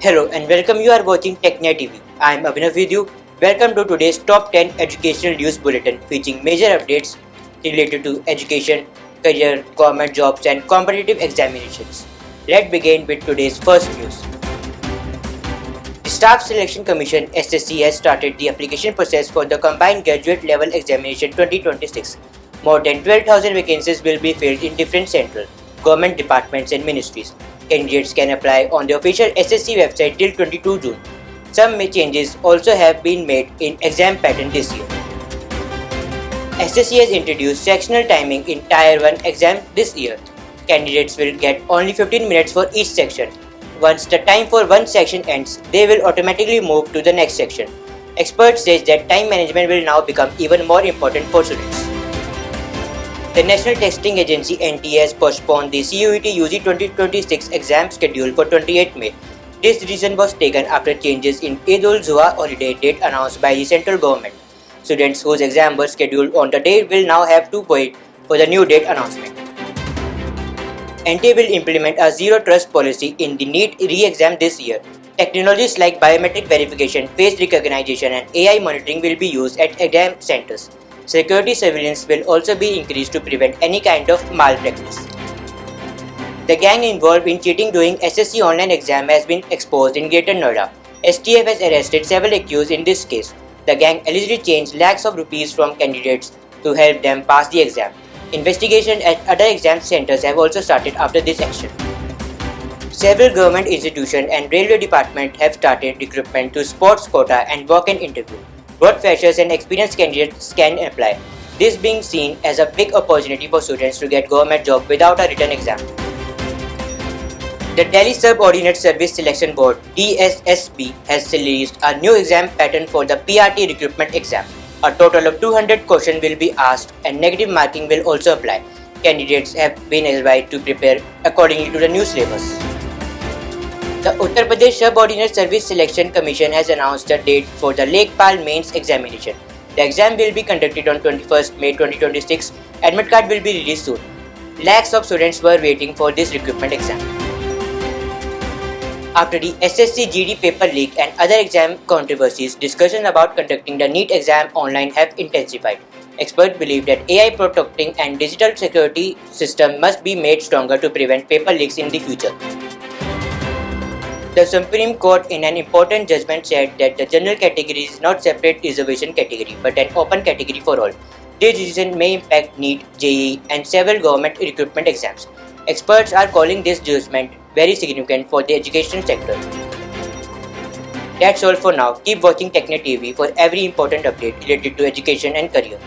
Hello and welcome. You are watching TechNet TV. I am Abhinav with you. Welcome to today's top 10 educational news bulletin featuring major updates related to education, career, government jobs and competitive examinations. Let's begin with today's first news. The Staff Selection Commission SSC has started the application process for the Combined Graduate Level Examination 2026. More than 12,000 vacancies will be filled in different central government departments and ministries. Candidates can apply on the official SSC website till 22 June. Some changes also have been made in exam pattern this year. SSC has introduced sectional timing in Tier 1 exam this year. Candidates will get only 15 minutes for each section. Once the time for one section ends, they will automatically move to the next section. Experts say that time management will now become even more important for students. The National Testing Agency NTA has postponed the CUET UG 2026 exam schedule for 28 May. This decision was taken after changes in Eid-ul-Zuha holiday date announced by the central government. Students whose exam was scheduled on the day will now have to wait for the new date announcement. NTA will implement a zero-trust policy in the NEET re-exam this year. Technologies like biometric verification, face recognition and AI monitoring will be used at exam centers. Security surveillance will also be increased to prevent any kind of malpractice. The gang involved in cheating during SSC online exam has been exposed in Greater Noida. STF has arrested several accused in this case. The gang allegedly changed lakhs of rupees from candidates to help them pass the exam. Investigations at other exam centers have also started after this action. Several government institutions and railway department have started recruitment to sports quota and walk-in interview. Both freshers and experienced candidates can apply, this being seen as a big opportunity for students to get government job without a written exam. The Delhi Subordinate Service Selection Board DSSB has released a new exam pattern for the PRT recruitment exam. A total of 200 questions will be asked and negative marking will also apply. Candidates have been advised to prepare accordingly to the new syllabus. The Uttar Pradesh Subordinate Service Selection Commission has announced the date for the Lekpal Mains examination. The exam will be conducted on 21st May 2026. Admit card will be released soon. Lakhs of students were waiting for this recruitment exam. After the SSC GD paper leak and other exam controversies, discussions about conducting the NEET exam online have intensified. Experts believe that AI protecting and digital security system must be made stronger to prevent paper leaks in the future. The Supreme Court in an important judgment said that the general category is not separate reservation category but an open category for all. This decision may impact NEET, JEE and several government recruitment exams. Experts are calling this judgment very significant for the education sector. That's all for now. Keep watching TechNet TV for every important update related to education and career.